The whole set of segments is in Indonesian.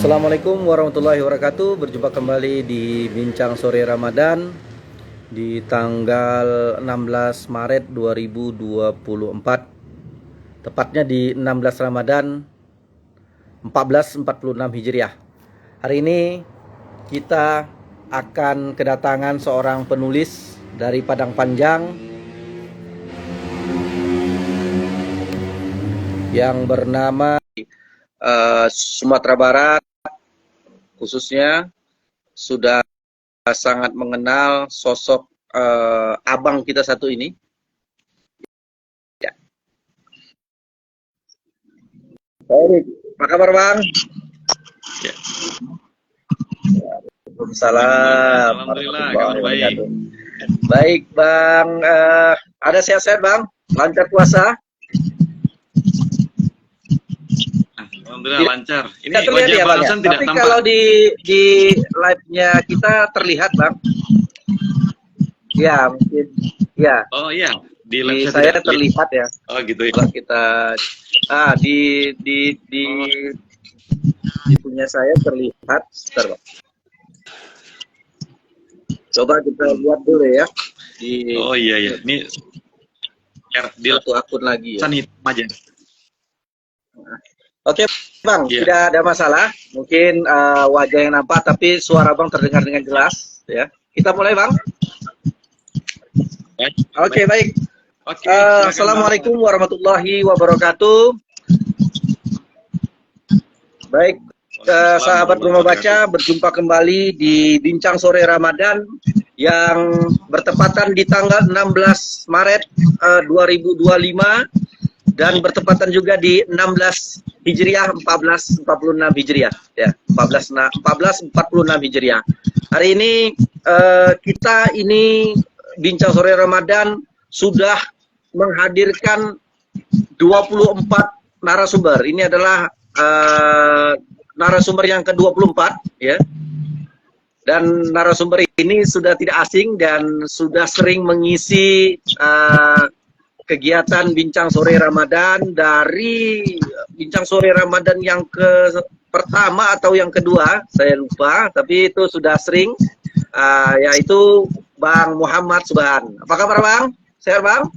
Assalamualaikum warahmatullahi wabarakatuh. Berjumpa kembali di Bincang Sore Ramadan di tanggal 16 Maret 2024. Tepatnya di 16 Ramadan 1446 Hijriah. Hari ini kita akan kedatangan seorang penulis dari Padang Panjang yang bernama Sumatera Barat, khususnya sudah sangat mengenal sosok abang kita satu ini. Ya. Baik, apa kabar Bang? Ya. Waalaikumsalam. Alhamdulillah, kabar baik. Baik Bang, ada sehat-sehat Bang? Lancar puasa? Alhamdulillah lancar. Ini terlihat wajah ya, Bang Bang, Hasan ya? tidak Tapi tampak. kalau di live-nya kita terlihat Bang. Ya, mungkin ya. Oh iya, di Di live saya tidak terlihat ya. Oh gitu ya. Kalau kita di punya saya terlihat. Bentar, Bang. Coba kita lihat dulu ya di Oh iya iya. Ini di satu akun lagi ya. Hasan hitam aja. Oke Bang, Iya. tidak ada masalah. Mungkin wajah yang nampak tapi suara Bang terdengar dengan jelas ya. Kita mulai Bang. Baik. Oke, baik. Oke, silakan, Assalamualaikum warahmatullahi wabarakatuh. Baik, sahabat Rumah Baca, berjumpa kembali di Bincang Sore Ramadan yang bertepatan di tanggal 16 Maret 2025 dan bertepatan juga di 16 Hijriah 1446 Hijriah ya, 1446 Hijriah. Hari ini kita ini Bincang Sore Ramadan sudah menghadirkan 24 narasumber. Ini adalah narasumber yang ke-24 ya. Dan narasumber ini sudah tidak asing dan sudah sering mengisi kegiatan Bincang Sore Ramadan dari Bincang Sore Ramadan yang pertama atau yang kedua, saya lupa, tapi itu sudah sering, yaitu Bang Muhammad Subhan. Apa kabar Bang? Sehat Bang?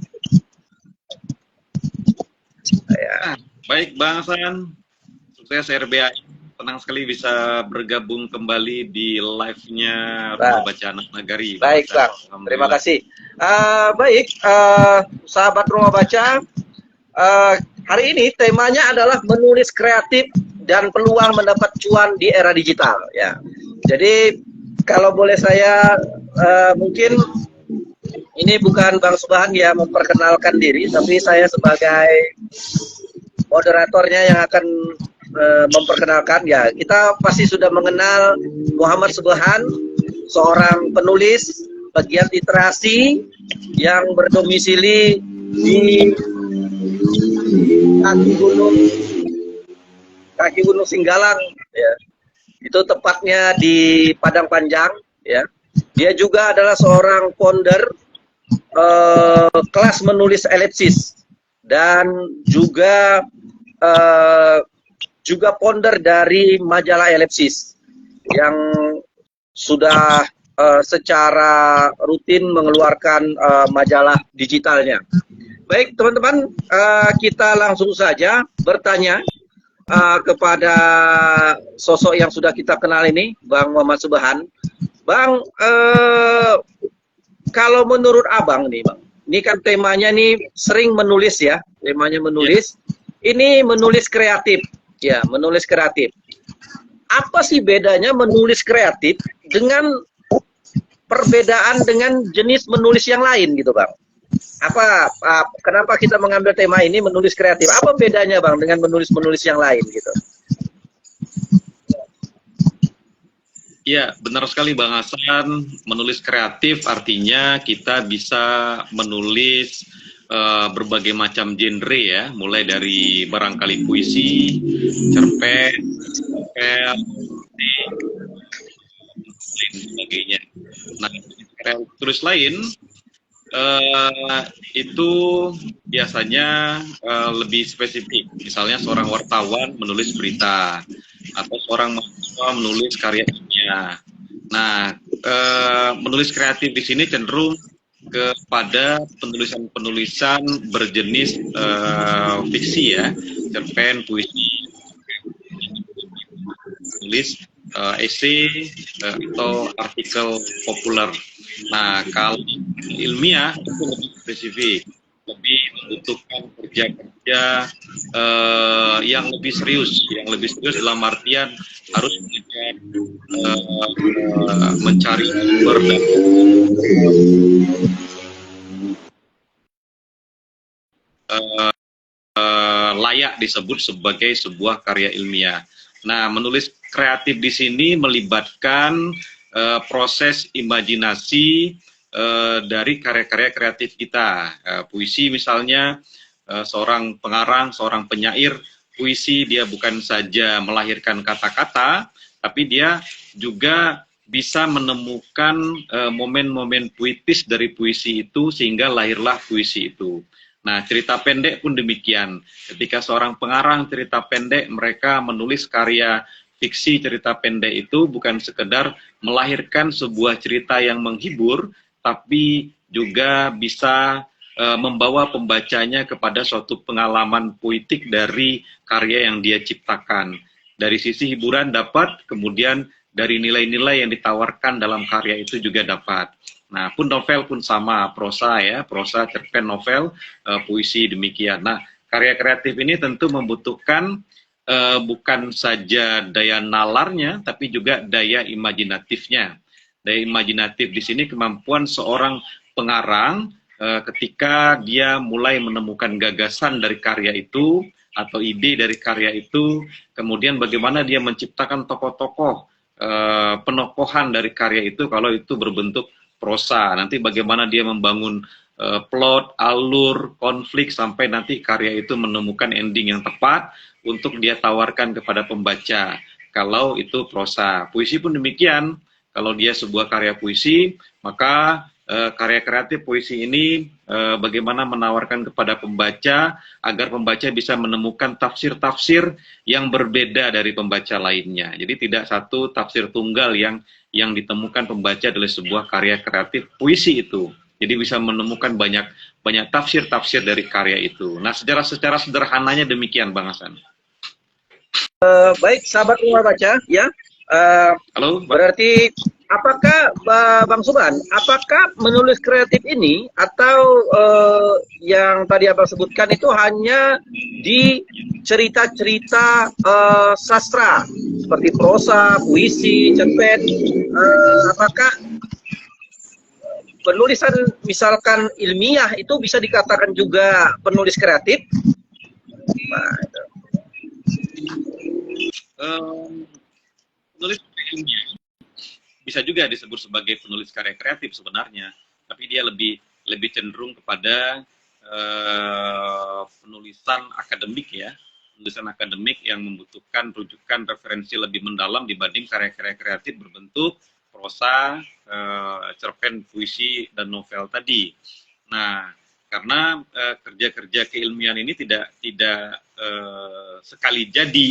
Ya. Baik Bang Hasan, sukses RBA. Tenang sekali bisa bergabung kembali di live-nya Rumah Baca Anak Nagari. Baik Bang, terima kasih. Baik, sahabat Rumah Baca, hari ini temanya adalah menulis kreatif dan peluang mendapat cuan di era digital. Ya, jadi kalau boleh saya mungkin ini bukan Bang Subhan yang memperkenalkan diri, tapi saya sebagai moderatornya yang akan memperkenalkan. Ya, kita pasti sudah mengenal Muhammad Subhan, seorang penulis bagian literasi yang berdomisili di kaki gunung Singgalang ya. Itu tepatnya di Padang Panjang ya. Dia juga adalah seorang founder kelas menulis elipsis dan juga founder dari majalah elipsis yang sudah secara rutin mengeluarkan majalah digitalnya. Baik teman-teman, kita langsung saja bertanya kepada sosok yang sudah kita kenal ini, Bang Muhammad Subhan. Bang, kalau menurut Abang nih Bang, ini kan temanya nih sering menulis ya, temanya menulis. Ini menulis kreatif, ya menulis kreatif. Apa sih bedanya menulis kreatif dengan perbedaan dengan jenis menulis yang lain gitu Bang? Kenapa kita mengambil tema ini menulis kreatif? Apa bedanya Bang dengan menulis yang lain gitu? Iya, benar sekali Bang Hasan. Menulis kreatif artinya kita bisa menulis berbagai macam genre ya, mulai dari barangkali puisi, cerpen, novel, dan sebagainya. Nah, tulis lain itu biasanya lebih spesifik. Misalnya seorang wartawan menulis berita, atau seorang mahasiswa menulis karya ilmiah. Nah, menulis kreatif di sini cenderung kepada penulisan-penulisan berjenis fiksi ya, cerpen, puisi, tulis esai atau artikel populer. Nah, kalau ilmiah itu lebih spesifik, lebih membutuhkan kerja-kerja yang lebih serius dalam artian harus mencari sumber dan layak disebut sebagai sebuah karya ilmiah. Nah, menulis kreatif di sini melibatkan proses imajinasi dari karya-karya kreatif kita. Puisi misalnya, seorang pengarang, seorang penyair puisi, dia bukan saja melahirkan kata-kata, tapi dia juga bisa menemukan momen-momen puitis dari puisi itu sehingga lahirlah puisi itu. Nah, cerita pendek pun demikian. Ketika seorang pengarang cerita pendek, mereka menulis karya fiksi cerita pendek itu bukan sekedar melahirkan sebuah cerita yang menghibur, tapi juga bisa membawa pembacanya kepada suatu pengalaman puitik dari karya yang dia ciptakan. Dari sisi hiburan dapat, kemudian dari nilai-nilai yang ditawarkan dalam karya itu juga dapat. Nah, pun novel pun sama, prosa ya, prosa, cerpen, novel, puisi demikian. Nah, karya kreatif ini tentu membutuhkan bukan saja daya nalarnya, tapi juga daya imajinatifnya. Daya imajinatif di sini kemampuan seorang pengarang ketika dia mulai menemukan gagasan dari karya itu atau ide dari karya itu, kemudian bagaimana dia menciptakan tokoh-tokoh penokohan dari karya itu kalau itu berbentuk prosa. Nanti bagaimana dia membangun plot, alur, konflik sampai nanti karya itu menemukan ending yang tepat untuk dia tawarkan kepada pembaca. Kalau itu prosa, puisi pun demikian. Kalau dia sebuah karya puisi, maka karya kreatif puisi ini bagaimana menawarkan kepada pembaca agar pembaca bisa menemukan tafsir-tafsir yang berbeda dari pembaca lainnya. Jadi tidak satu tafsir tunggal yang ditemukan pembaca dari sebuah karya kreatif puisi itu. Jadi bisa menemukan banyak tafsir-tafsir dari karya itu. Nah, secara sederhananya demikian, Bang Hasan. Baik, sahabat rumah baca, ya. Halo, berarti apakah Bang Subhan, apakah menulis kreatif ini atau yang tadi Abang sebutkan itu hanya di cerita-cerita sastra seperti prosa, puisi, cerpen, apakah penulisan misalkan ilmiah itu bisa dikatakan juga penulis kreatif? Nah, itu. Penulis ilmiah bisa juga disebut sebagai penulis karya kreatif sebenarnya, tapi dia lebih cenderung kepada penulisan akademik ya, penulisan akademik yang membutuhkan rujukan referensi lebih mendalam dibanding karya-karya kreatif berbentuk prosa, cerpen, puisi, dan novel tadi. Nah, karena kerja-kerja keilmian ini tidak sekali jadi,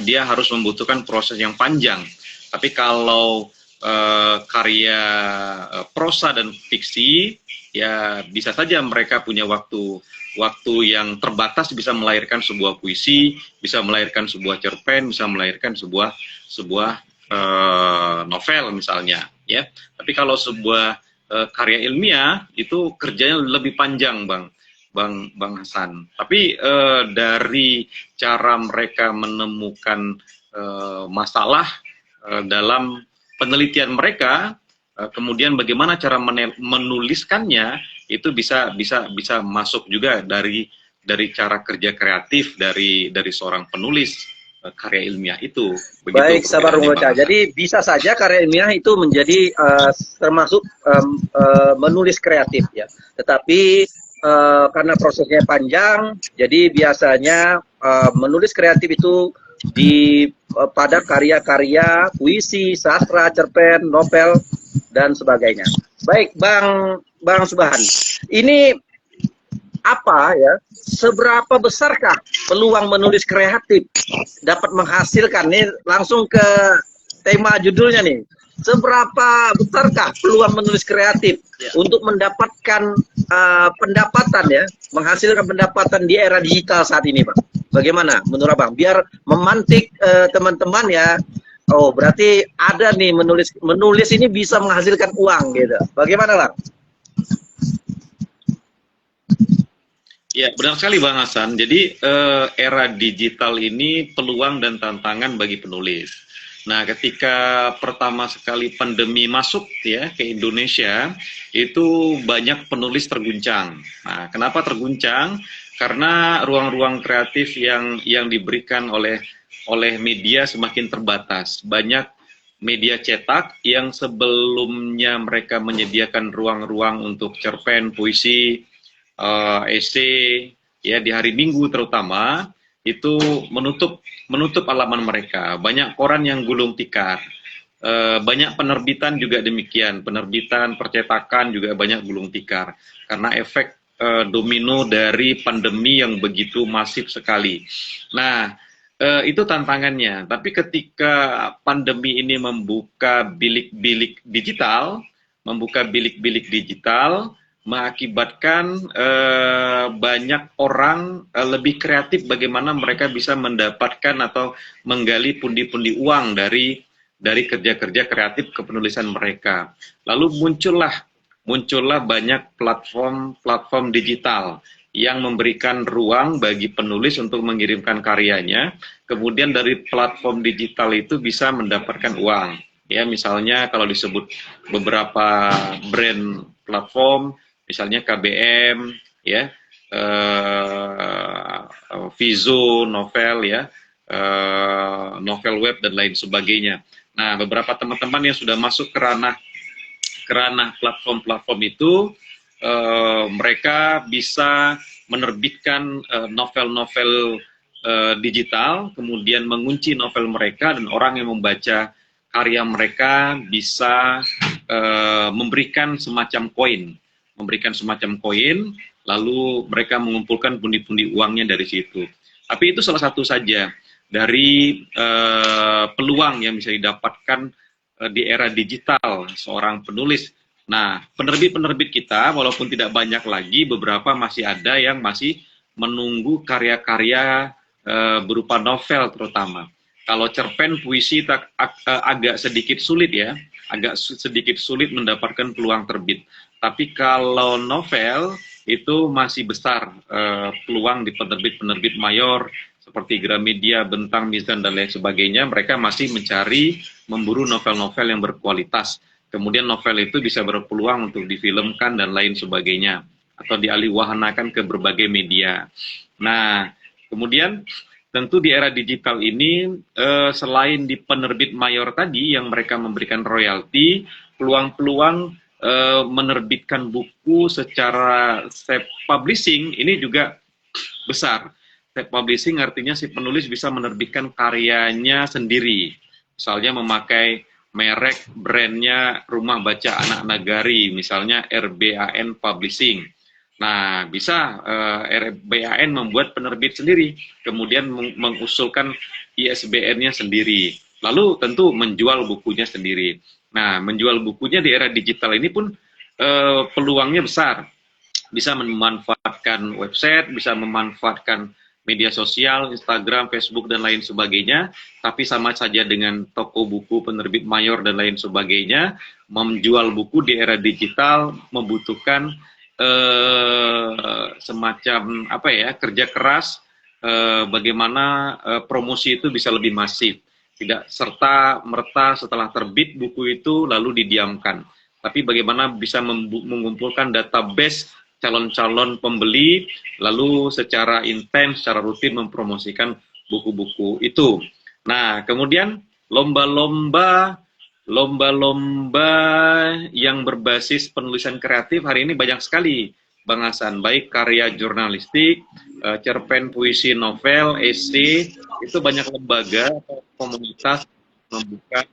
dia harus membutuhkan proses yang panjang. Tapi kalau karya prosa dan fiksi, ya bisa saja mereka punya waktu yang terbatas bisa melahirkan sebuah puisi, bisa melahirkan sebuah cerpen, bisa melahirkan sebuah novel misalnya, ya. Tapi kalau sebuah karya ilmiah itu kerjanya lebih panjang, Bang Hasan. Tapi dari cara mereka menemukan masalah dalam penelitian mereka, kemudian bagaimana cara menuliskannya itu bisa masuk juga dari cara kerja kreatif dari seorang penulis karya ilmiah itu. Begitu. Baik, sabar membaca. Jadi bisa saja karya ilmiah itu menjadi termasuk menulis kreatif ya. Tetapi karena prosesnya panjang, jadi biasanya menulis kreatif itu pada karya-karya puisi, sastra, cerpen, novel, dan sebagainya. Baik, Bang Subhan. Ini apa ya, seberapa besarkah peluang menulis kreatif dapat menghasilkan nih, langsung ke tema judulnya nih. Seberapa besarkah peluang menulis kreatif untuk mendapatkan pendapatan ya, menghasilkan pendapatan di era digital saat ini, Bang? Bagaimana menurut Abang? Biar memantik teman-teman ya. Oh, berarti ada nih menulis ini bisa menghasilkan uang gitu. Bagaimana, Bang? Ya, benar sekali Bang Hasan. Jadi era digital ini peluang dan tantangan bagi penulis. Nah, ketika pertama sekali pandemi masuk ya ke Indonesia, itu banyak penulis terguncang. Nah, kenapa terguncang? Karena ruang-ruang kreatif yang diberikan oleh media semakin terbatas. Banyak media cetak yang sebelumnya mereka menyediakan ruang-ruang untuk cerpen, puisi, esai ya di hari Minggu terutama itu menutup halaman mereka. Banyak koran yang gulung tikar. Banyak penerbitan juga demikian. Penerbitan, percetakan juga banyak gulung tikar karena efek domino dari pandemi yang begitu masif sekali. Nah, itu tantangannya. Tapi ketika pandemi ini membuka bilik-bilik digital, mengakibatkan banyak orang lebih kreatif bagaimana mereka bisa mendapatkan atau menggali pundi-pundi uang dari kerja-kerja kreatif kepenulisan mereka. Lalu muncullah banyak platform digital yang memberikan ruang bagi penulis untuk mengirimkan karyanya, kemudian dari platform digital itu bisa mendapatkan uang. Ya, misalnya kalau disebut beberapa brand platform, misalnya KBM, ya, Vizo, Novel, ya, Novel Web dan lain sebagainya. Nah, beberapa teman-teman yang sudah masuk ke ranah platform-platform itu, mereka bisa menerbitkan novel-novel digital, kemudian mengunci novel mereka dan orang yang membaca karya mereka bisa memberikan semacam koin, lalu mereka mengumpulkan pundi-pundi uangnya dari situ. Tapi itu salah satu saja dari peluang yang bisa didapatkan di era digital seorang penulis. Nah, penerbit-penerbit kita walaupun tidak banyak lagi, beberapa masih ada yang masih menunggu karya-karya berupa novel terutama. Kalau cerpen, puisi agak sedikit sulit ya, agak sedikit sulit mendapatkan peluang terbit. Tapi kalau novel itu masih besar peluang di penerbit-penerbit mayor seperti Gramedia, Bentang, Mizan, dan lain sebagainya. Mereka masih memburu novel-novel yang berkualitas. Kemudian novel itu bisa berpeluang untuk difilmkan dan lain sebagainya, atau dialihwahanakan ke berbagai media. Nah, kemudian tentu di era digital ini, selain di penerbit mayor tadi yang mereka memberikan royalti, peluang-peluang menerbitkan buku secara self-publishing ini juga besar. Self-publishing artinya si penulis bisa menerbitkan karyanya sendiri. Misalnya memakai merek brandnya Rumah Baca Anak Nagari, misalnya RBAN Publishing. Nah, bisa RBAN membuat penerbit sendiri, kemudian mengusulkan ISBN-nya sendiri, lalu tentu menjual bukunya sendiri. Nah, menjual bukunya di era digital ini pun peluangnya besar. Bisa memanfaatkan website, bisa memanfaatkan media sosial, Instagram, Facebook, dan lain sebagainya, tapi sama saja dengan toko buku, penerbit mayor, dan lain sebagainya, menjual buku di era digital membutuhkan semacam apa ya, kerja keras, bagaimana promosi itu bisa lebih masif, tidak serta merta setelah terbit buku itu lalu didiamkan, tapi bagaimana bisa mengumpulkan database calon-calon pembeli, lalu secara intens, secara rutin mempromosikan buku-buku itu. Nah, kemudian lomba-lomba yang berbasis penulisan kreatif hari ini banyak sekali, Bang Hasan, baik karya jurnalistik, cerpen, puisi, novel, esai, itu banyak lembaga atau komunitas membuka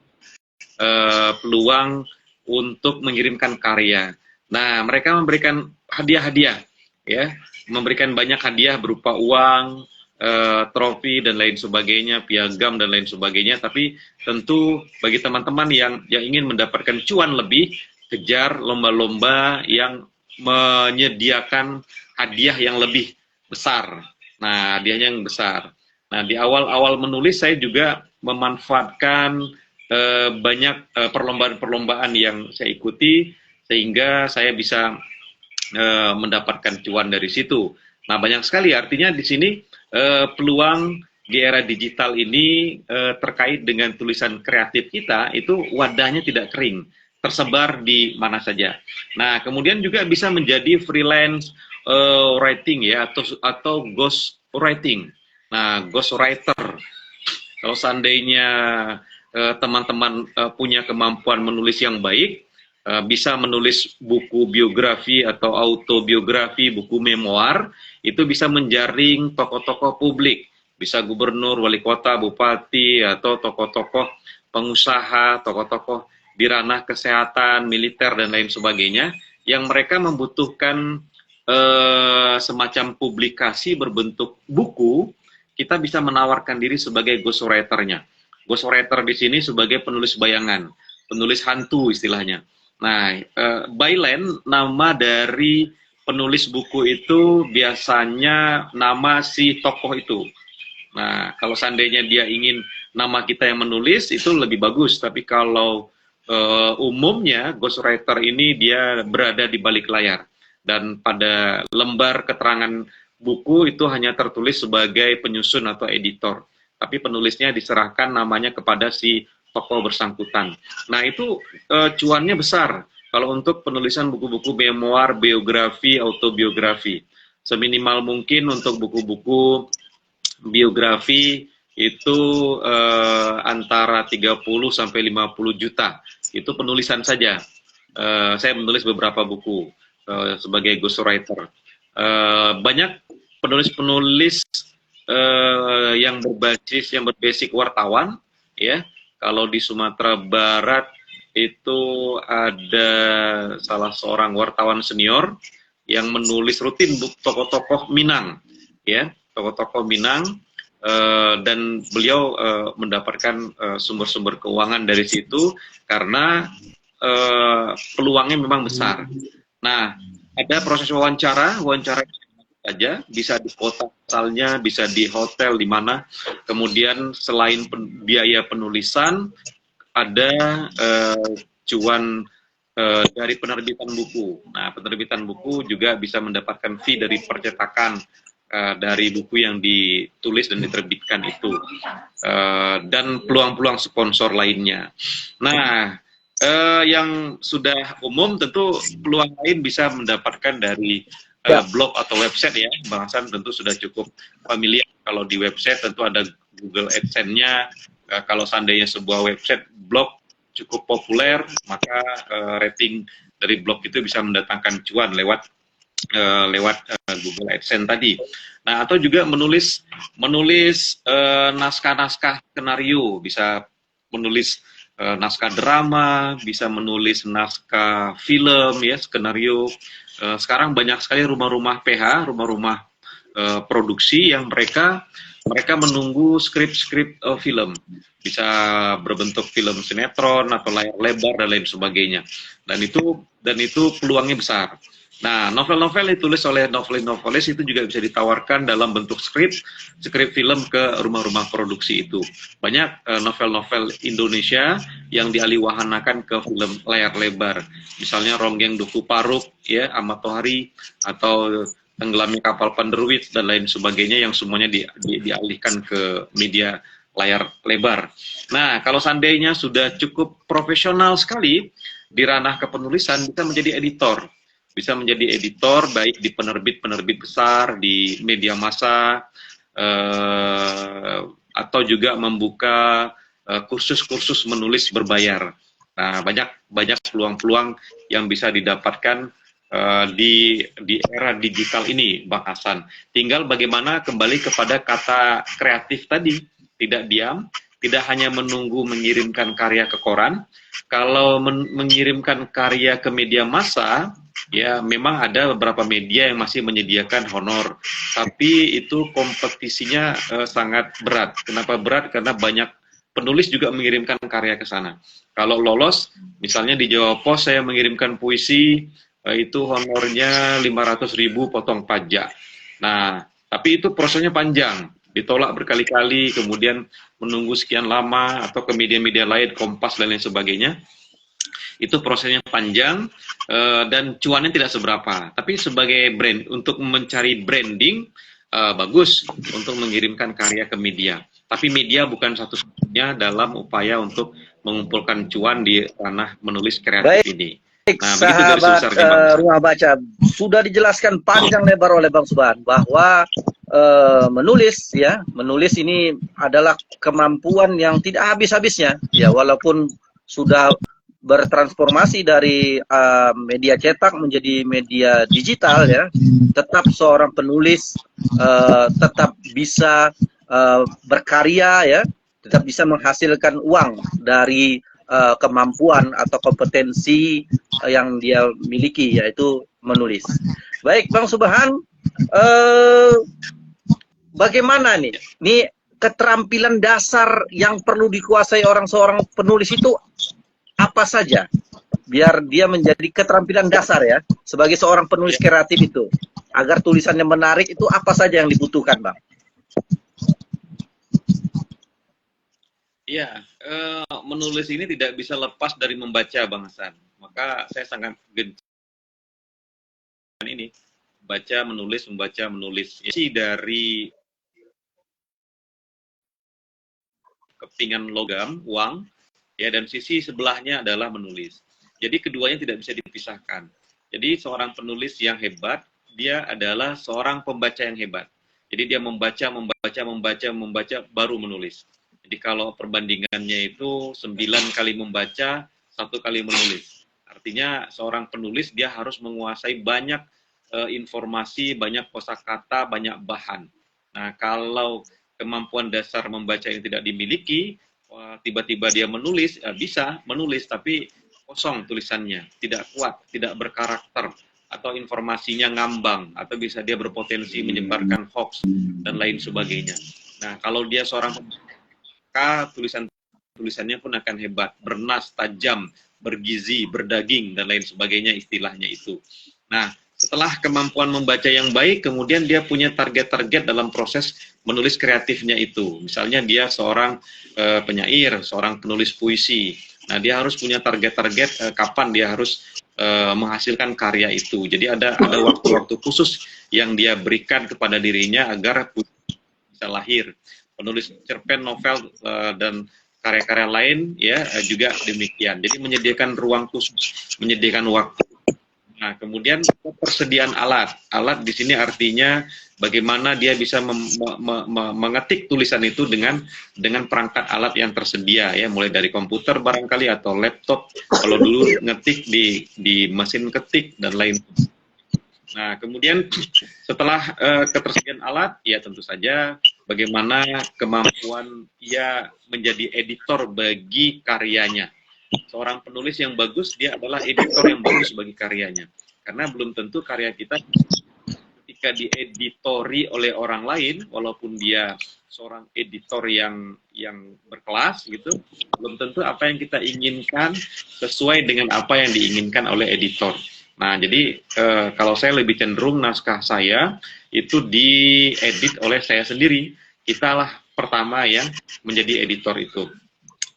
peluang untuk mengirimkan karya. Nah, mereka memberikan hadiah-hadiah, ya. memberikan banyak hadiah berupa uang, trofi dan lain sebagainya, piagam dan lain sebagainya. Tapi tentu bagi teman-teman yang ingin mendapatkan cuan lebih, kejar lomba-lomba yang menyediakan hadiah yang lebih besar. Nah, hadiahnya yang besar. Nah, di awal-awal menulis saya juga memanfaatkan banyak perlombaan-perlombaan yang saya ikuti sehingga saya bisa mendapatkan cuan dari situ. Nah, banyak sekali artinya di sini peluang di era digital ini terkait dengan tulisan kreatif kita itu wadahnya tidak kering, tersebar di mana saja. Nah, kemudian juga bisa menjadi freelance writing ya atau ghost writing. Nah, ghost writer. Kalau seandainya teman-teman punya kemampuan menulis yang baik, bisa menulis buku biografi atau autobiografi, buku memoir, itu bisa menjaring tokoh-tokoh publik, bisa gubernur, wali kota, bupati, atau tokoh-tokoh pengusaha, tokoh-tokoh di ranah kesehatan, militer, dan lain sebagainya, yang mereka membutuhkan semacam publikasi berbentuk buku. Kita bisa menawarkan diri sebagai ghostwriter-nya. Ghostwriter di sini sebagai penulis bayangan, penulis hantu istilahnya. Nah, byline, nama dari penulis buku itu biasanya nama si tokoh itu. Nah, kalau seandainya dia ingin nama kita yang menulis, itu lebih bagus. Tapi kalau umumnya, ghostwriter ini dia berada di balik layar. Dan pada lembar keterangan buku itu hanya tertulis sebagai penyusun atau editor. Tapi penulisnya diserahkan namanya kepada si tokoh bersangkutan. Nah, itu cuannya besar kalau untuk penulisan buku-buku memoir, biografi, autobiografi. Seminimal mungkin untuk buku-buku biografi itu antara 30 sampai 50 juta. Itu penulisan saja. Saya menulis beberapa buku sebagai ghostwriter. Banyak penulis-penulis yang berbasic wartawan, ya. Kalau di Sumatera Barat itu ada salah seorang wartawan senior yang menulis rutin tokoh-tokoh Minang, ya, tokoh-tokoh Minang, dan beliau mendapatkan sumber-sumber keuangan dari situ karena peluangnya memang besar. Nah, ada proses wawancara saja, bisa di kota asalnya, bisa di hotel di mana. Kemudian selain biaya penulisan, ada cuan dari penerbitan buku. Nah, penerbitan buku juga bisa mendapatkan fee dari percetakan dari buku yang ditulis dan diterbitkan itu, dan peluang-peluang sponsor lainnya. Nah, yang sudah umum tentu peluang lain bisa mendapatkan dari blog atau website ya. Bang Hasan tentu sudah cukup familiar. Kalau di website tentu ada Google AdSense-nya. Kalau seandainya sebuah website blog cukup populer, maka rating dari blog itu bisa mendatangkan cuan lewat Google AdSense tadi. Nah, atau juga menulis naskah-naskah skenario, bisa menulis naskah drama, bisa menulis naskah film ya, skenario. Sekarang banyak sekali rumah-rumah PH, rumah-rumah produksi yang mereka menunggu skrip-skrip film, bisa berbentuk film sinetron atau layar lebar dan lain sebagainya. Dan itu peluangnya besar. Nah, novel-novel ditulis oleh novelis itu juga bisa ditawarkan dalam bentuk skrip film ke rumah-rumah produksi itu. Banyak novel-novel Indonesia yang dialihwahanakan ke film layar lebar. Misalnya Ronggeng Duku Paruk, ya, Ahmad Tohari, atau Tenggelamnya Kapal Panderwit dan lain sebagainya yang semuanya dialihkan ke media layar lebar. Nah, kalau seandainya sudah cukup profesional sekali di ranah kepenulisan, bisa menjadi editor. Bisa menjadi editor baik di penerbit-penerbit besar, di media massa, atau juga membuka kursus-kursus menulis berbayar. Nah, banyak peluang-peluang yang bisa didapatkan di era digital ini, Bang Hasan. Tinggal bagaimana kembali kepada kata kreatif tadi, tidak diam, tidak hanya menunggu mengirimkan karya ke koran. Kalau mengirimkan karya ke media massa, ya memang ada beberapa media yang masih menyediakan honor, tapi itu kompetisinya sangat berat. Kenapa berat? Karena banyak penulis juga mengirimkan karya ke sana. Kalau lolos, misalnya di Jawa Pos saya mengirimkan puisi, itu honornya 500.000 potong pajak. Nah, tapi itu prosesnya panjang, ditolak berkali-kali, kemudian menunggu sekian lama, atau ke media-media lain, Kompas dan lain sebagainya. Itu prosesnya panjang, dan cuannya tidak seberapa. Tapi sebagai brand, untuk mencari branding, bagus untuk mengirimkan karya ke media. Tapi media bukan satu-satunya dalam upaya untuk mengumpulkan cuan di ranah menulis kreatif Baik, ini. baik, Nah, begitu dari sahabat besarnya Bang Hasan. Rumah Baca, sudah dijelaskan panjang lebar oleh Bang Subhan bahwa menulis ya, menulis ini adalah kemampuan yang tidak habis-habisnya ya, walaupun sudah bertransformasi dari media cetak menjadi media digital ya, tetap seorang penulis tetap bisa berkarya ya, tetap bisa menghasilkan uang dari kemampuan atau kompetensi yang dia miliki, yaitu menulis. Baik, Bang Subhan, bagaimana nih? Nih keterampilan dasar yang perlu dikuasai seorang penulis itu apa saja? Biar dia menjadi keterampilan dasar ya, sebagai seorang penulis kreatif itu. Agar tulisannya menarik itu apa saja yang dibutuhkan, Bang? Iya, menulis ini tidak bisa lepas dari membaca, Bang Hasan. Maka saya sangat gencar ini, baca, menulis, membaca, menulis. Isi dari kepingan logam, uang, ya, dan sisi sebelahnya adalah menulis. Jadi keduanya tidak bisa dipisahkan. Jadi seorang penulis yang hebat, dia adalah seorang pembaca yang hebat. Jadi dia membaca, baru menulis. Jadi kalau perbandingannya itu 9 kali membaca, 1 kali menulis. Artinya seorang penulis dia harus menguasai banyak informasi, banyak kosakata, banyak bahan. Nah, kalau kemampuan dasar membaca yang tidak dimiliki, tiba-tiba dia menulis, bisa menulis tapi kosong tulisannya, tidak kuat, tidak berkarakter, atau informasinya ngambang, atau bisa dia berpotensi menyebarkan hoax dan lain sebagainya. Nah, kalau dia seorang tulisannya pun akan hebat, bernas, tajam, bergizi, berdaging, dan lain sebagainya istilahnya itu. Nah, setelah kemampuan membaca yang baik, kemudian dia punya target-target dalam proses menulis kreatifnya itu. Misalnya dia seorang penyair, seorang penulis puisi. Nah, dia harus punya target-target kapan dia harus menghasilkan karya itu. Jadi ada waktu-waktu khusus yang dia berikan kepada dirinya agar bisa lahir. Penulis cerpen, novel, dan karya-karya lain ya juga demikian. Jadi menyediakan ruang khusus, menyediakan waktu. Nah, kemudian persediaan alat. Alat di sini artinya bagaimana dia bisa mengetik tulisan itu dengan perangkat alat yang tersedia ya, mulai dari komputer barangkali atau laptop. Kalau dulu ngetik di mesin ketik dan lain. Nah, kemudian setelah ketersediaan alat, ya tentu saja bagaimana kemampuan ia menjadi editor bagi karyanya. Seorang penulis yang bagus, dia adalah editor yang bagus bagi karyanya. Karena belum tentu karya kita ketika dieditori oleh orang lain, walaupun dia seorang editor yang berkelas gitu, belum tentu apa yang kita inginkan sesuai dengan apa yang diinginkan oleh editor. Nah, jadi kalau saya lebih cenderung naskah saya itu diedit oleh saya sendiri. Kitalah pertama yang menjadi editor itu.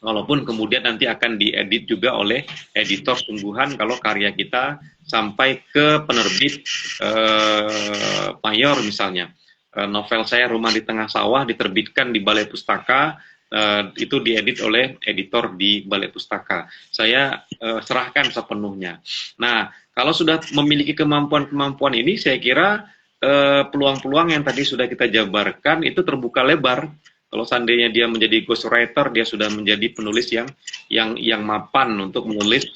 Walaupun kemudian nanti akan diedit juga oleh editor sungguhan kalau karya kita sampai ke penerbit mayor misalnya. Novel saya Rumah di Tengah Sawah diterbitkan di Balai Pustaka, itu diedit oleh editor di Balai Pustaka. Saya serahkan sepenuhnya. Nah, kalau sudah memiliki kemampuan-kemampuan ini, saya kira peluang-peluang yang tadi sudah kita jabarkan itu terbuka lebar. Kalau seandainya dia menjadi ghostwriter, dia sudah menjadi penulis yang mapan untuk menulis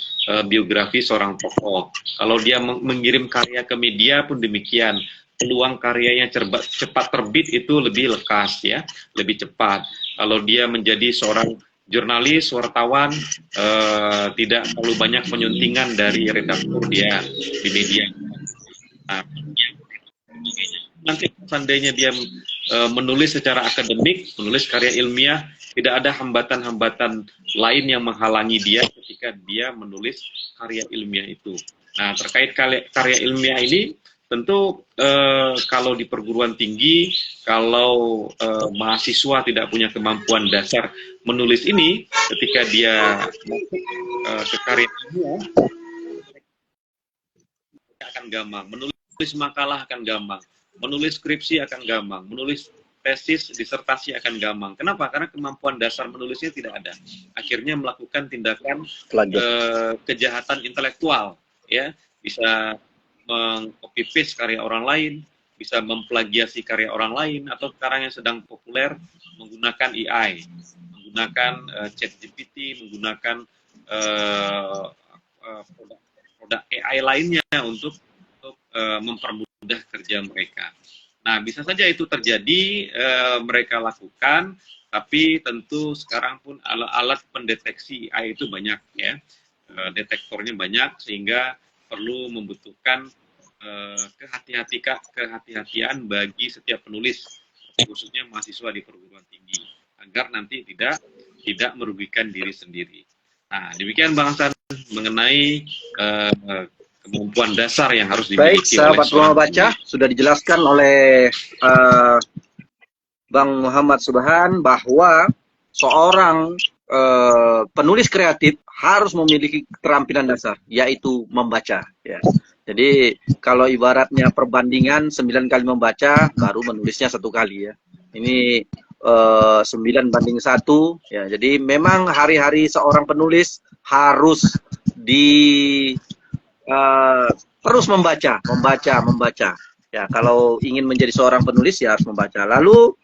biografi seorang tokoh. Kalau dia mengirim karya ke media pun demikian. Peluang karyanya cepat terbit itu lebih lekas ya, lebih cepat. Kalau dia menjadi seorang jurnalis, wartawan, tidak terlalu banyak penyuntingan dari redaktur dia di media. Nah, nanti seandainya dia menulis secara akademik, menulis karya ilmiah, tidak ada hambatan-hambatan lain yang menghalangi dia ketika dia menulis karya ilmiah itu. Nah, terkait karya ilmiah ini, tentu kalau di perguruan tinggi, kalau mahasiswa tidak punya kemampuan dasar menulis ini, ketika dia masuk ke karya ilmiah, akan gampang. Menulis makalah akan gampang. Menulis skripsi akan gampang. Menulis tesis, disertasi akan gampang. Kenapa? Karena kemampuan dasar menulisnya tidak ada. Akhirnya melakukan tindakan kejahatan intelektual, ya, bisa meng-copy paste karya orang lain, bisa memplagiasi karya orang lain, atau sekarang yang sedang populer menggunakan AI, menggunakan ChatGPT, menggunakan produk AI lainnya untuk mempermudah kerja mereka. Nah, bisa saja itu terjadi, mereka lakukan, tapi tentu sekarang pun alat pendeteksi AI itu banyak, ya, detektornya banyak, sehingga perlu membutuhkan kehati-hatian bagi setiap penulis, khususnya mahasiswa di perguruan tinggi, agar nanti tidak merugikan diri sendiri. Nah, demikian Bang Hasan mengenai kemampuan dasar yang harus dimiliki. Baik, sahabat Rumah Baca, sudah dijelaskan oleh Bang Muhammad Subhan bahwa seorang penulis kreatif harus memiliki keterampilan dasar, yaitu membaca. Ya. Jadi kalau ibaratnya perbandingan 9 kali membaca, baru menulisnya 1 kali, ya. Ini 9:1. Ya. Jadi memang hari-hari seorang penulis harus terus membaca. Ya, kalau ingin menjadi seorang penulis ya harus membaca. Lalu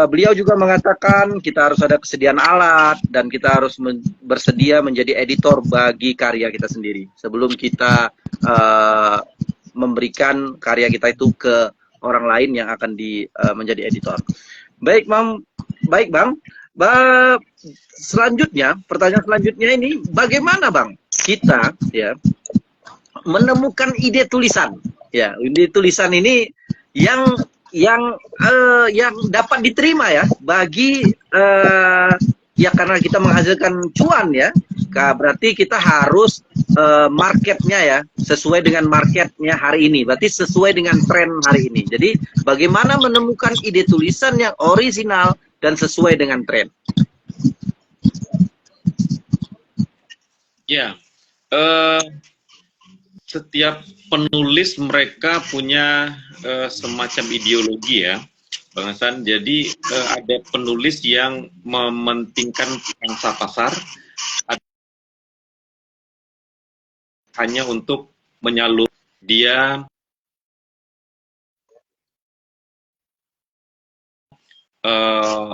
beliau juga mengatakan kita harus ada kesediaan alat dan kita harus bersedia menjadi editor bagi karya kita sendiri sebelum kita memberikan karya kita itu ke orang lain yang akan menjadi editor. Baik, Bang. Selanjutnya, pertanyaan selanjutnya ini, bagaimana Bang kita, ya, menemukan ide tulisan, ya, ide tulisan ini yang dapat diterima, ya, bagi ya, karena kita menghasilkan cuan, ya, berarti kita harus marketnya, ya, sesuai dengan marketnya hari ini, berarti sesuai dengan tren hari ini. Jadi bagaimana menemukan ide tulisan yang orisinal dan sesuai dengan tren? Ya, setiap penulis mereka punya semacam ideologi, ya, Bang Hasan. Jadi ada penulis yang mementingkan pangsa pasar hanya untuk menyalur dia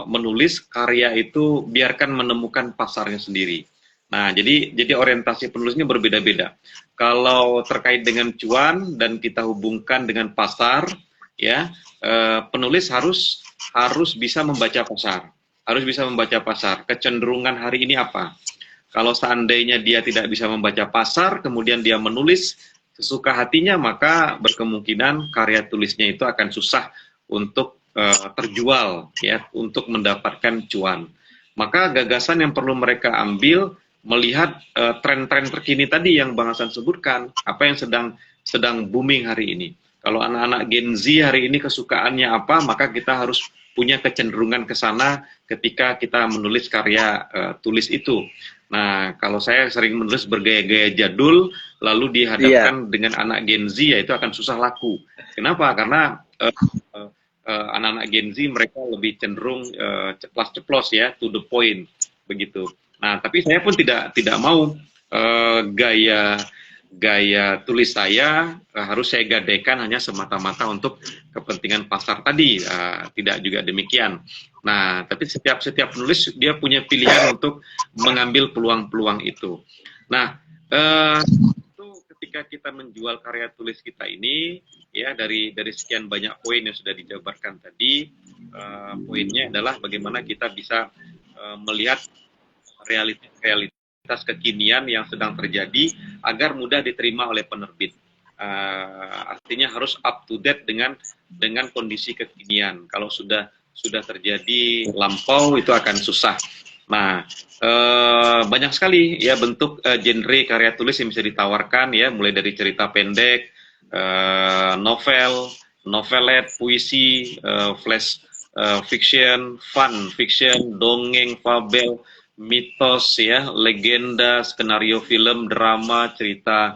menulis karya itu biarkan menemukan pasarnya sendiri. Nah, jadi orientasi penulisnya berbeda-beda. Kalau terkait dengan cuan dan kita hubungkan dengan pasar, ya, penulis harus bisa membaca pasar. Harus bisa membaca pasar. Kecenderungan hari ini apa? Kalau seandainya dia tidak bisa membaca pasar, kemudian dia menulis sesuka hatinya, maka berkemungkinan karya tulisnya itu akan susah untuk terjual, ya, untuk mendapatkan cuan. Maka gagasan yang perlu mereka ambil melihat tren-tren terkini tadi yang Bang Hasan sebutkan, apa yang sedang booming hari ini. Kalau anak-anak Gen Z hari ini kesukaannya apa, maka kita harus punya kecenderungan ke sana ketika kita menulis karya tulis itu. Nah, kalau saya sering menulis bergaya-gaya jadul, lalu dihadapkan dengan anak Gen Z, ya itu akan susah laku. Kenapa? Karena anak-anak Gen Z mereka lebih cenderung ceplas-ceplos, ya, to the point, begitu. Nah, tapi saya pun tidak mau gaya tulis saya harus saya gadaikan hanya semata-mata untuk kepentingan pasar tadi, tidak juga demikian. Nah, tapi setiap penulis dia punya pilihan untuk mengambil peluang-peluang itu. Nah, itu ketika kita menjual karya tulis kita ini, ya, dari sekian banyak poin yang sudah dijabarkan tadi, poinnya adalah bagaimana kita bisa melihat realitas kekinian yang sedang terjadi agar mudah diterima oleh penerbit. Artinya harus up to date dengan kondisi kekinian. Kalau sudah terjadi lampau itu akan susah. Nah, banyak sekali ya bentuk genre karya tulis yang bisa ditawarkan ya, mulai dari cerita pendek, novel, novelet, puisi, flash fiction, fun fiction, dongeng, fabel, mitos ya, legenda, skenario film, drama, cerita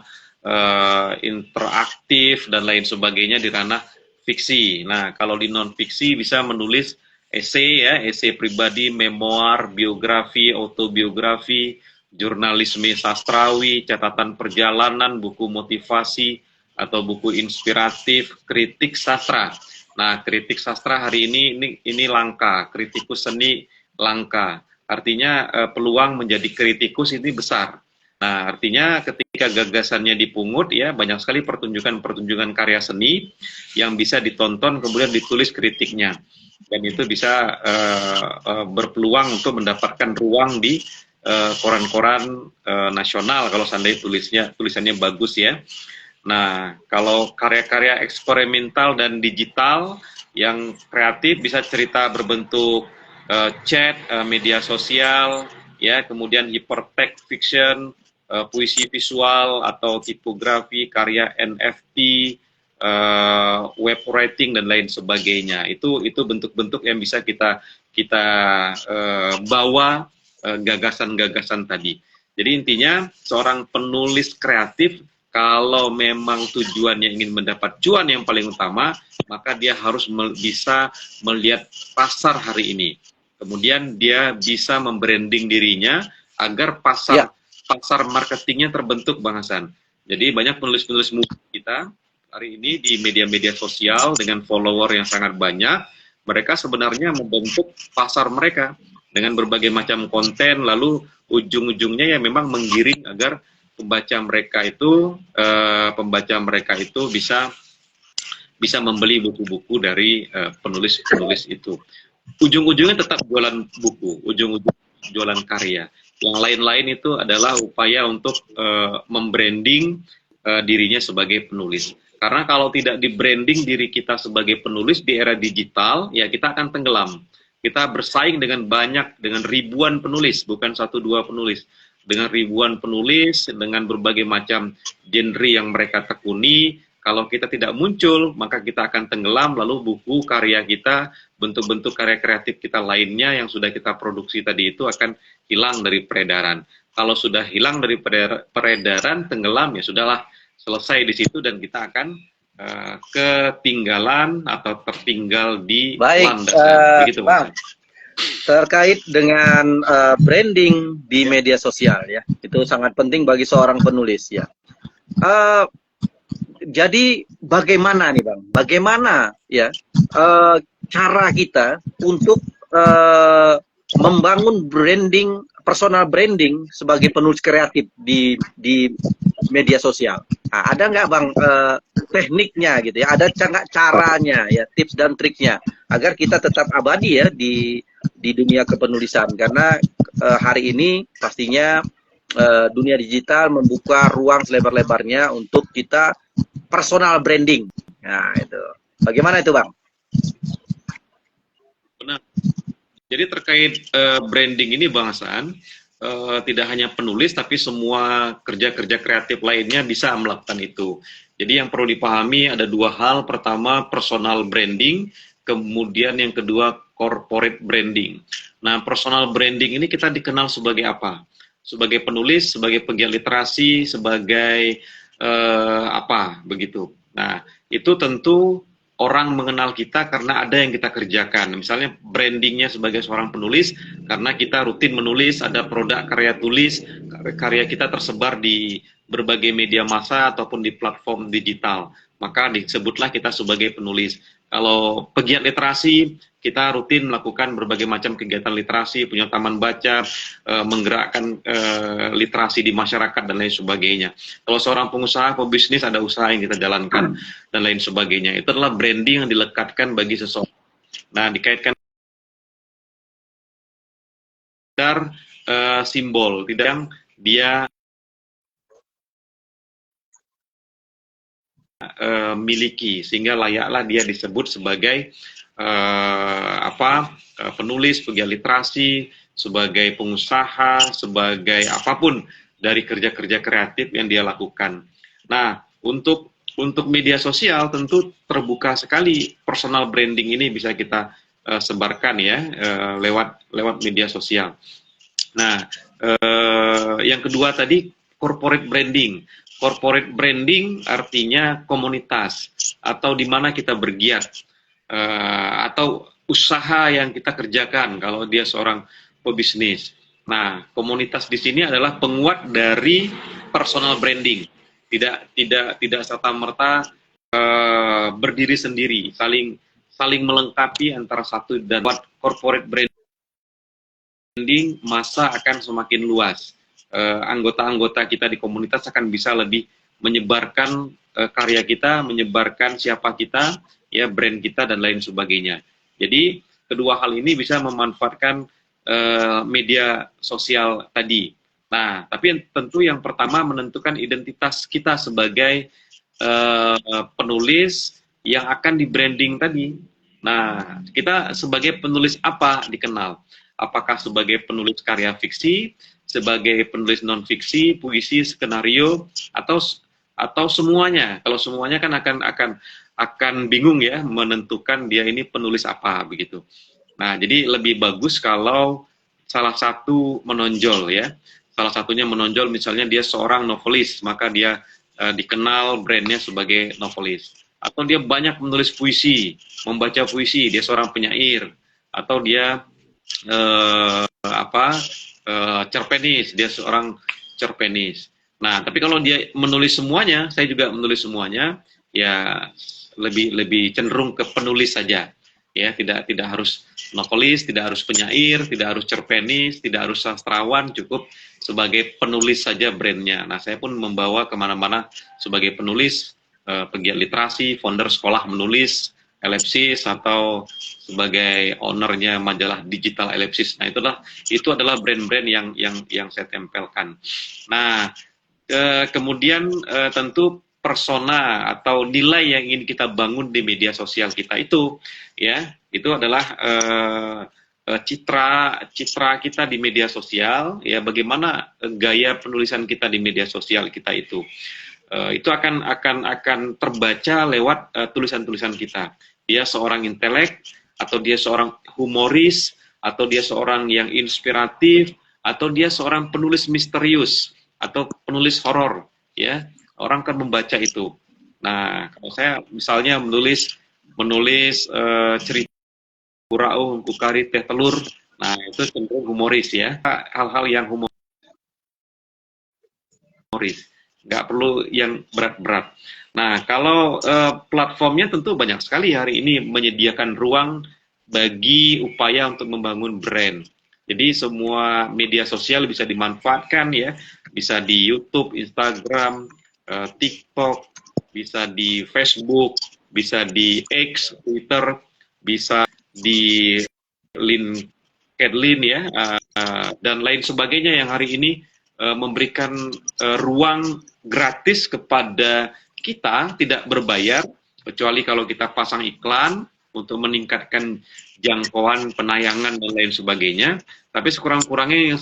interaktif dan lain sebagainya di ranah fiksi. Nah, kalau di non fiksi bisa menulis esai ya, esai pribadi, memoir, biografi, autobiografi, jurnalisme sastrawi, catatan perjalanan, buku motivasi atau buku inspiratif, kritik sastra. Nah, kritik sastra hari ini langka, kritikus seni langka. Artinya peluang menjadi kritikus ini besar. Nah, artinya ketika gagasannya dipungut ya banyak sekali pertunjukan-pertunjukan karya seni yang bisa ditonton kemudian ditulis kritiknya. Dan itu bisa berpeluang untuk mendapatkan ruang di koran-koran nasional kalau seandainya tulisannya bagus ya. Nah, kalau karya-karya eksperimental dan digital yang kreatif bisa cerita berbentuk chat, media sosial, ya, kemudian hypertext fiction, puisi visual atau tipografi, karya NFT, web writing dan lain sebagainya. Itu bentuk-bentuk yang bisa kita bawa gagasan-gagasan tadi. Jadi intinya seorang penulis kreatif kalau memang tujuannya ingin mendapat cuan yang paling utama, maka dia harus bisa melihat pasar hari ini. Kemudian dia bisa membranding dirinya agar pasar marketingnya terbentuk, Bang Hasan. Jadi banyak penulis-penulis muda kita hari ini di media-media sosial dengan follower yang sangat banyak, mereka sebenarnya membentuk pasar mereka dengan berbagai macam konten, lalu ujung-ujungnya ya memang menggiring agar pembaca mereka itu bisa membeli buku-buku dari penulis-penulis itu. Ujung-ujungnya tetap jualan buku, ujung-ujungnya jualan karya. Yang lain-lain itu adalah upaya untuk membranding dirinya sebagai penulis. Karena kalau tidak di-branding diri kita sebagai penulis di era digital, ya kita akan tenggelam. Kita bersaing dengan ribuan penulis, bukan 1-2 penulis. Dengan ribuan penulis, dengan berbagai macam genre yang mereka tekuni, kalau kita tidak muncul, maka kita akan tenggelam, lalu buku karya kita, bentuk-bentuk karya kreatif kita lainnya yang sudah kita produksi tadi itu akan hilang dari peredaran. Kalau sudah hilang dari peredaran, tenggelam, ya sudahlah, selesai di situ dan kita akan ketinggalan atau tertinggal di landasan. Begitu, Bang. Terkait dengan branding di media sosial ya, itu sangat penting bagi seorang penulis ya. Jadi bagaimana nih Bang? Bagaimana ya cara kita untuk membangun branding, personal branding sebagai penulis kreatif di media sosial? Nah, ada nggak Bang tekniknya gitu ya? Ada nggak caranya ya, tips dan triknya agar kita tetap abadi ya di dunia kepenulisan? Karena hari ini pastinya dunia digital membuka ruang selebar-lebarnya untuk kita personal branding. Nah, itu. Bagaimana itu, Bang? Benar. Jadi terkait branding ini, Bang Hasan, tidak hanya penulis, tapi semua kerja-kerja kreatif lainnya bisa melakukan itu. Jadi yang perlu dipahami ada 2 hal. Pertama, personal branding. Kemudian yang kedua, corporate branding. Nah, personal branding ini kita dikenal sebagai apa? Sebagai penulis, sebagai pegiat literasi, sebagai apa begitu. Nah, itu tentu orang mengenal kita karena ada yang kita kerjakan. Misalnya brandingnya sebagai seorang penulis karena kita rutin menulis, ada produk karya tulis, karya kita tersebar di berbagai media massa ataupun di platform digital. Maka disebutlah kita sebagai penulis. Kalau pegiat literasi, kita rutin melakukan berbagai macam kegiatan literasi, punya taman baca, menggerakkan literasi di masyarakat dan lain sebagainya. Kalau seorang pengusaha, pebisnis, ada usaha yang kita jalankan dan lain sebagainya. Itu adalah branding yang dilekatkan bagi seseorang. Nah, dikaitkan simbol, tidak yang dia miliki, sehingga layaklah dia disebut sebagai penulis, pegiat literasi, sebagai pengusaha, sebagai apapun dari kerja-kerja kreatif yang dia lakukan. Nah, untuk media sosial tentu terbuka sekali personal branding ini bisa kita sebarkan ya lewat media sosial. Nah, yang kedua tadi corporate branding. Corporate branding artinya komunitas atau di mana kita bergiat atau usaha yang kita kerjakan kalau dia seorang pebisnis. Nah, komunitas di sini adalah penguat dari personal branding. Tidak serta-merta berdiri sendiri, saling melengkapi antara satu dan corporate branding masa akan semakin luas. Anggota-anggota kita di komunitas akan bisa lebih menyebarkan karya kita, menyebarkan siapa kita, ya brand kita dan lain sebagainya. Jadi kedua hal ini bisa memanfaatkan media sosial tadi. Nah, tapi tentu yang pertama menentukan identitas kita sebagai penulis yang akan di branding tadi. Nah, kita sebagai penulis apa dikenal? Apakah sebagai penulis karya fiksi, sebagai penulis non-fiksi, puisi, skenario, atau semuanya? Kalau semuanya kan akan bingung ya menentukan dia ini penulis apa begitu. Nah, jadi lebih bagus kalau salah satu menonjol ya. Salah satunya menonjol misalnya dia seorang novelis, maka dia dikenal brandnya sebagai novelis. Atau dia banyak menulis puisi, membaca puisi, dia seorang penyair, atau dia cerpenis, dia seorang cerpenis. Nah, tapi kalau dia menulis semuanya, saya juga menulis semuanya, ya lebih cenderung ke penulis saja. Ya, tidak harus novelis, tidak harus penyair, tidak harus cerpenis, tidak harus sastrawan, cukup sebagai penulis saja brandnya. Nah, saya pun membawa kemana-mana sebagai penulis, pegiat literasi, founder sekolah menulis, Ellipsis, atau sebagai ownernya majalah digital Ellipsis. Nah, itu adalah brand-brand yang saya tempelkan. Nah, kemudian tentu persona atau nilai yang ingin kita bangun di media sosial kita itu, ya, itu adalah citra kita di media sosial, ya, bagaimana gaya penulisan kita di media sosial kita itu. Itu akan terbaca lewat tulisan-tulisan kita. Dia seorang intelek, atau dia seorang humoris, atau dia seorang yang inspiratif, atau dia seorang penulis misterius atau penulis horor, ya. Orang akan membaca itu. Nah, kalau saya misalnya menulis cerita Kurau, Kukari, Teh Telur, nah itu cenderung humoris ya. Hal-hal yang humoris, nggak perlu yang berat-berat. Nah, kalau platformnya tentu banyak sekali hari ini menyediakan ruang bagi upaya untuk membangun brand. Jadi semua media sosial bisa dimanfaatkan ya, bisa di YouTube, Instagram, TikTok, bisa di Facebook, bisa di X, Twitter, bisa di LinkedIn ya, dan lain sebagainya yang hari ini memberikan ruang gratis kepada kita, tidak berbayar, kecuali kalau kita pasang iklan untuk meningkatkan jangkauan penayangan dan lain sebagainya. Tapi sekurang-kurangnya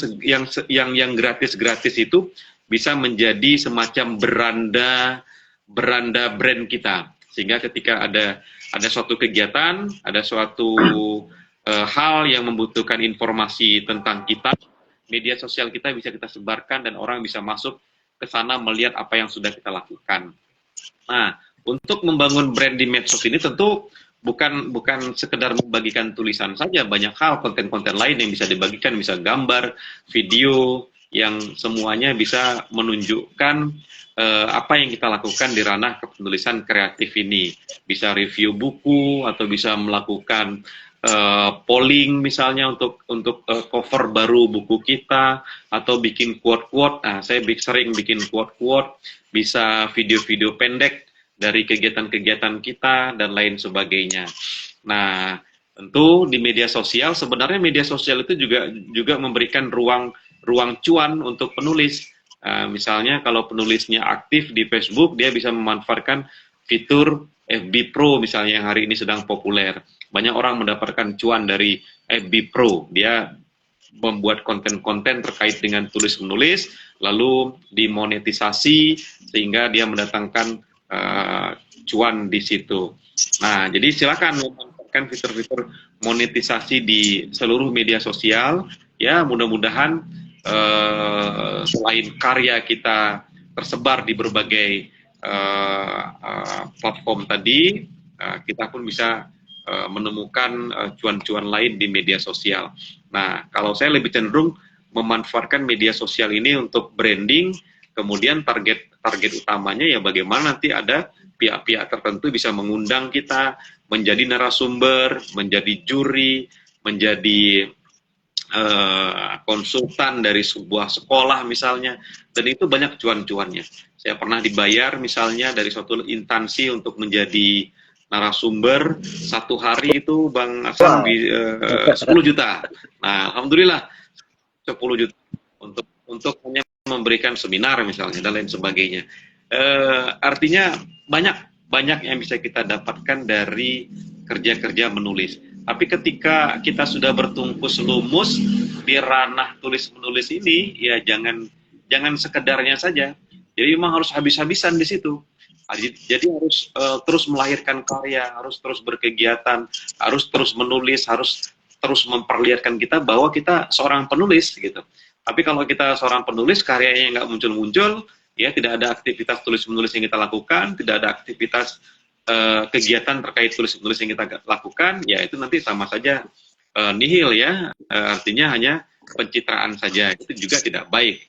yang gratis-gratis itu bisa menjadi semacam beranda brand kita, sehingga ketika ada suatu kegiatan, ada suatu hal yang membutuhkan informasi tentang kita, media sosial kita bisa kita sebarkan dan orang bisa masuk ke sana melihat apa yang sudah kita lakukan. Nah, untuk membangun brand di medsos ini tentu bukan sekedar membagikan tulisan saja, banyak hal, konten-konten lain yang bisa dibagikan, bisa gambar, video, yang semuanya bisa menunjukkan apa yang kita lakukan di ranah kepenulisan kreatif ini. Bisa review buku, atau bisa melakukan polling misalnya untuk cover baru buku kita, atau bikin quote-quote. Nah, saya sering bikin quote-quote, bisa video-video pendek dari kegiatan-kegiatan kita dan lain sebagainya. Nah, Tentu di media sosial, sebenarnya media sosial itu juga memberikan ruang cuan untuk penulis. Misalnya kalau penulisnya aktif di Facebook, dia bisa memanfaatkan fitur FB Pro misalnya yang hari ini sedang populer. Banyak orang mendapatkan cuan dari FB Pro. Dia membuat konten-konten terkait dengan tulis-menulis, lalu dimonetisasi sehingga dia mendatangkan cuan di situ. Nah, jadi silakan memanfaatkan fitur-fitur monetisasi di seluruh media sosial. Ya, mudah-mudahan selain karya kita tersebar di berbagai platform tadi, kita pun bisa menemukan cuan-cuan lain di media sosial. Nah, kalau saya lebih cenderung memanfaatkan media sosial ini untuk branding, kemudian target utamanya ya bagaimana nanti ada pihak-pihak tertentu bisa mengundang kita menjadi narasumber, menjadi juri, menjadi konsultan dari sebuah sekolah misalnya, dan itu banyak cuan-cuannya. Saya pernah dibayar misalnya dari suatu instansi untuk menjadi narasumber, satu hari itu Bang Hasan 10 juta. Nah, alhamdulillah 10 juta untuk hanya memberikan seminar misalnya dan lain sebagainya. Artinya banyak yang bisa kita dapatkan dari kerja-kerja menulis. Tapi ketika kita sudah bertungkus lumus di ranah tulis-menulis ini, ya jangan sekedarnya saja. Jadi memang harus habis-habisan di situ. Jadi harus terus melahirkan karya, harus terus berkegiatan, harus terus menulis, harus terus memperlihatkan kita bahwa kita seorang penulis gitu. Tapi kalau kita seorang penulis, karyanya nggak muncul-muncul, ya tidak ada aktivitas tulis-menulis yang kita lakukan, tidak ada aktivitas kegiatan terkait tulis-menulis yang kita lakukan, ya itu nanti sama saja nihil ya, artinya hanya pencitraan saja, itu juga tidak baik.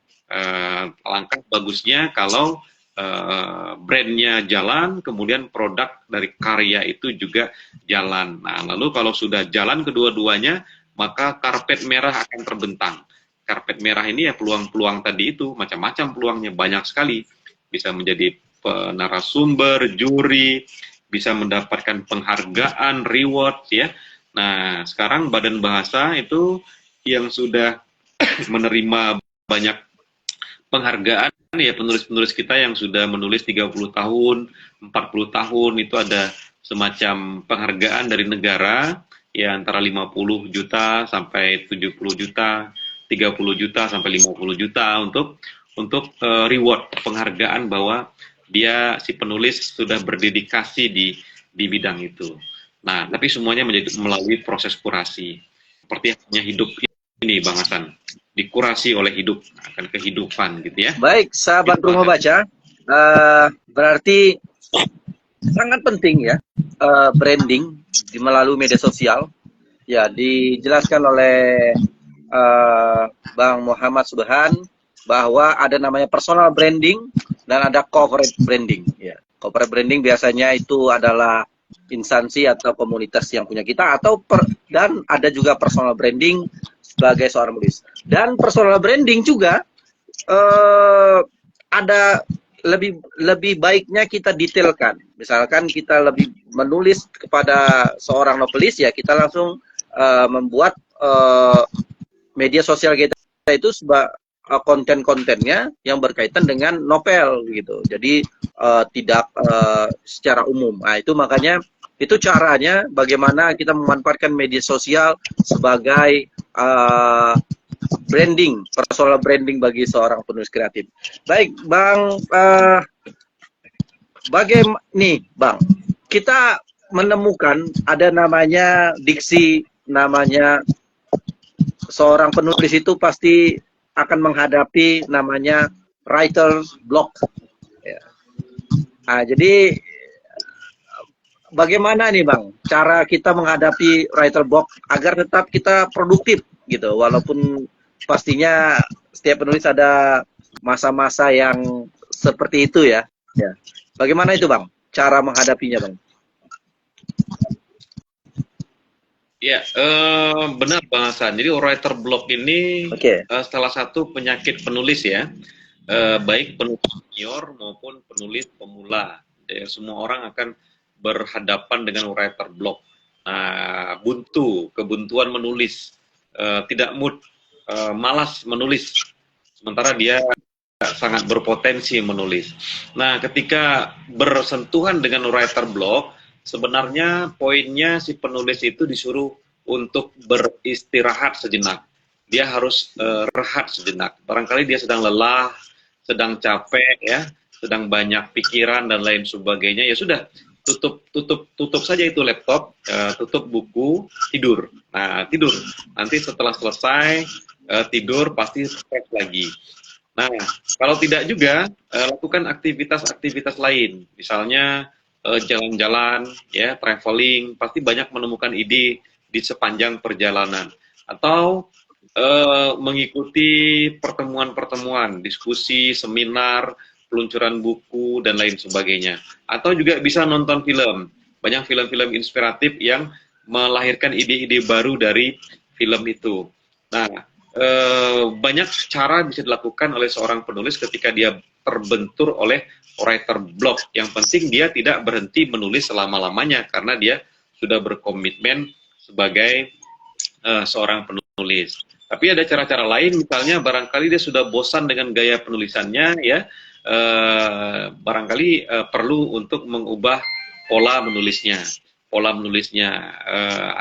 Alangkah bagusnya kalau brandnya jalan, kemudian produk dari karya itu juga jalan. Nah, lalu kalau sudah jalan kedua-duanya, maka karpet merah akan terbentang. Karpet merah ini ya peluang-peluang tadi itu, macam-macam peluangnya, banyak sekali. Bisa menjadi narasumber, juri, bisa mendapatkan penghargaan, reward ya. Nah, sekarang Badan Bahasa itu yang sudah menerima banyak penghargaan ya, penulis-penulis kita yang sudah menulis 30 tahun, 40 tahun itu ada semacam penghargaan dari negara ya, antara 50 juta sampai 70 juta, 30 juta sampai 50 juta untuk reward, penghargaan bahwa dia si penulis sudah berdedikasi di bidang itu. Nah, tapi semuanya melalui proses kurasi. Seperti hanya hidup ini, Bang Hasan, dikurasi oleh hidup, akan kehidupan gitu ya. Baik, sahabat gitu, Rumah Baca, berarti sangat penting ya branding melalui media sosial. Ya, dijelaskan oleh Bang Muhammad Subhan bahwa ada namanya personal branding dan ada corporate branding. Ya, corporate branding biasanya itu adalah instansi atau komunitas yang punya kita, dan ada juga personal branding sebagai seorang penulis. Dan personal branding juga ada lebih baiknya kita detailkan. Misalkan kita lebih menulis kepada seorang novelis, ya kita langsung membuat media sosial kita itu konten-kontennya yang berkaitan dengan novel gitu. Jadi tidak secara umum. Nah, itu makanya itu caranya bagaimana kita memanfaatkan media sosial sebagai branding, personal branding bagi seorang penulis kreatif. Baik, Bang, Bang, kita menemukan ada namanya diksi, namanya seorang penulis itu pasti akan menghadapi namanya writer's block. Ya. Nah, jadi bagaimana nih Bang cara kita menghadapi writer block agar tetap kita produktif gitu, walaupun pastinya setiap penulis ada masa-masa yang seperti itu ya. Ya. Bagaimana itu Bang cara menghadapinya Bang? Ya, benar Bang Hasan. Jadi writer block ini salah satu penyakit penulis ya, baik penulis senior maupun penulis pemula. Ya, semua orang akan berhadapan dengan writer block. Nah, kebuntuan menulis, tidak mood, malas menulis, sementara dia sangat berpotensi menulis. Nah, ketika bersentuhan dengan writer block, sebenarnya poinnya si penulis itu disuruh untuk beristirahat sejenak. Dia harus rehat sejenak. Barangkali dia sedang lelah, sedang capek, ya, sedang banyak pikiran dan lain sebagainya. Ya sudah, tutup saja itu laptop, tutup buku, tidur. Nah, tidur. Nanti setelah selesai tidur pasti fresh lagi. Nah, kalau tidak juga lakukan aktivitas-aktivitas lain, misalnya jalan-jalan, ya, traveling, pasti banyak menemukan ide di sepanjang perjalanan, atau mengikuti pertemuan-pertemuan, diskusi, seminar, peluncuran buku dan lain sebagainya, atau juga bisa nonton film. Banyak film-film inspiratif yang melahirkan ide-ide baru dari film itu. Nah, banyak cara bisa dilakukan oleh seorang penulis ketika dia terbentur oleh writer block. Yang penting dia tidak berhenti menulis selama-lamanya karena dia sudah berkomitmen sebagai seorang penulis. Tapi ada cara-cara lain, misalnya barangkali dia sudah bosan dengan gaya penulisannya, ya, barangkali perlu untuk mengubah pola menulisnya,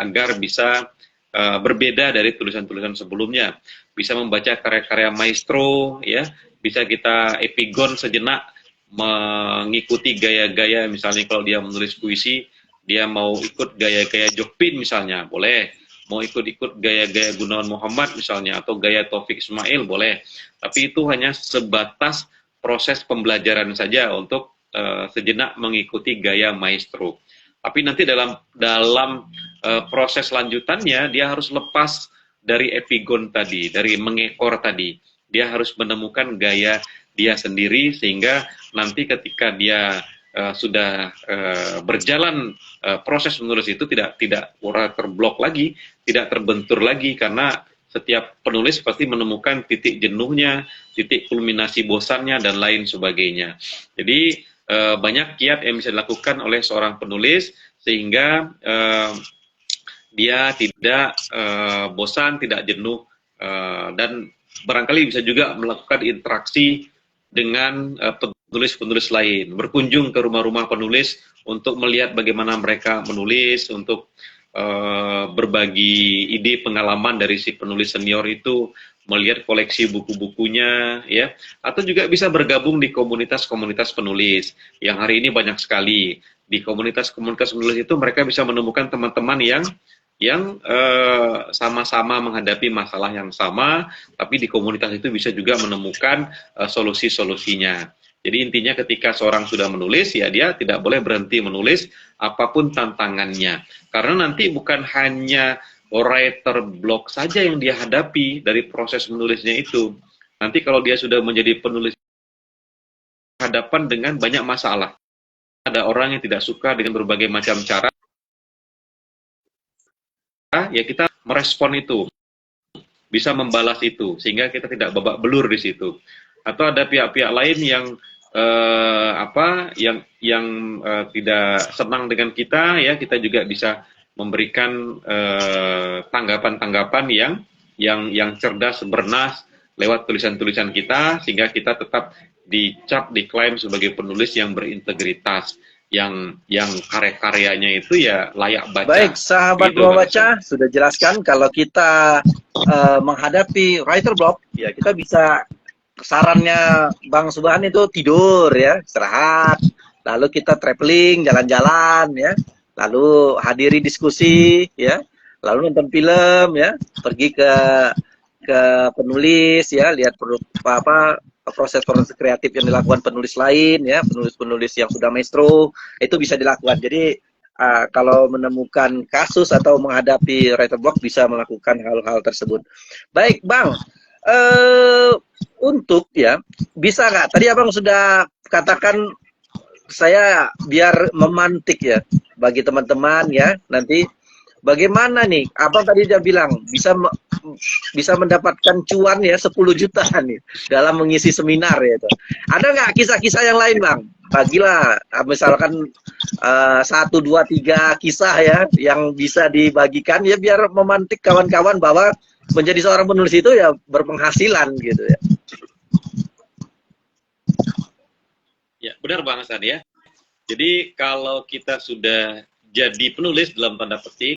agar bisa berbeda dari tulisan-tulisan sebelumnya. Bisa membaca karya-karya maestro, ya, bisa kita epigon sejenak, mengikuti gaya-gaya, misalnya kalau dia menulis puisi, dia mau ikut gaya-gaya Jokpin misalnya, boleh. Mau ikut-ikut gaya-gaya Gunawan Muhammad misalnya, atau gaya Taufik Ismail, boleh. Tapi itu hanya sebatas proses pembelajaran saja untuk sejenak mengikuti gaya maestro. Tapi nanti dalam proses lanjutannya dia harus lepas dari epigon tadi, dari mengekor tadi. Dia harus menemukan gaya dia sendiri, sehingga nanti ketika dia sudah berjalan proses menulis itu tidak terblok lagi, tidak terbentur lagi, karena setiap penulis pasti menemukan titik jenuhnya, titik kulminasi bosannya dan lain sebagainya. Jadi banyak kiat yang bisa dilakukan oleh seorang penulis sehingga dia tidak bosan, tidak jenuh, dan barangkali bisa juga melakukan interaksi dengan penulis-penulis lain, berkunjung ke rumah-rumah penulis untuk melihat bagaimana mereka menulis, untuk berbagi ide pengalaman dari si penulis senior itu, melihat koleksi buku-bukunya, ya, atau juga bisa bergabung di komunitas-komunitas penulis yang hari ini banyak sekali. Di komunitas-komunitas penulis itu mereka bisa menemukan teman-teman yang sama-sama menghadapi masalah yang sama, tapi di komunitas itu bisa juga menemukan solusi-solusinya. Jadi intinya ketika seorang sudah menulis, ya dia tidak boleh berhenti menulis apapun tantangannya. Karena nanti bukan hanya writer block saja yang dia hadapi dari proses menulisnya itu. Nanti kalau dia sudah menjadi penulis, hadapan dengan banyak masalah. Ada orang yang tidak suka dengan berbagai macam cara, ya kita merespon itu, bisa membalas itu, sehingga kita tidak babak belur di situ. Atau ada pihak-pihak lain yang tidak senang dengan kita, ya kita juga bisa memberikan tanggapan-tanggapan yang cerdas, bernas lewat tulisan-tulisan kita, sehingga kita tetap dicap, diklaim sebagai penulis yang berintegritas, yang karya-karyanya itu ya layak baca. Baik, sahabat Rumah Baca, sudah jelaskan kalau kita menghadapi writer block, ya kita bisa, sarannya Bang Subhan itu tidur, ya, istirahat, lalu kita traveling, jalan-jalan, ya, lalu hadiri diskusi, ya, lalu nonton film, ya, pergi ke penulis, ya, lihat proses-proses kreatif yang dilakukan penulis lain, ya, penulis-penulis yang sudah maestro, itu bisa dilakukan. Jadi kalau menemukan kasus atau menghadapi writer block bisa melakukan hal-hal tersebut. Baik, Bang. Untuk, ya, bisa nggak? Tadi Abang sudah katakan, saya biar memantik, ya, bagi teman-teman, ya, nanti bagaimana nih? Abang tadi dia bilang bisa bisa mendapatkan cuan ya 10 juta nih dalam mengisi seminar ya itu. Ada nggak kisah-kisah yang lain Bang? Bagilah misalkan 1, 2, 3 kisah ya yang bisa dibagikan ya biar memantik kawan-kawan bahwa menjadi seorang penulis itu ya berpenghasilan gitu ya. Ya, benar Bang Hasan ya. Jadi kalau kita sudah jadi penulis dalam tanda petik,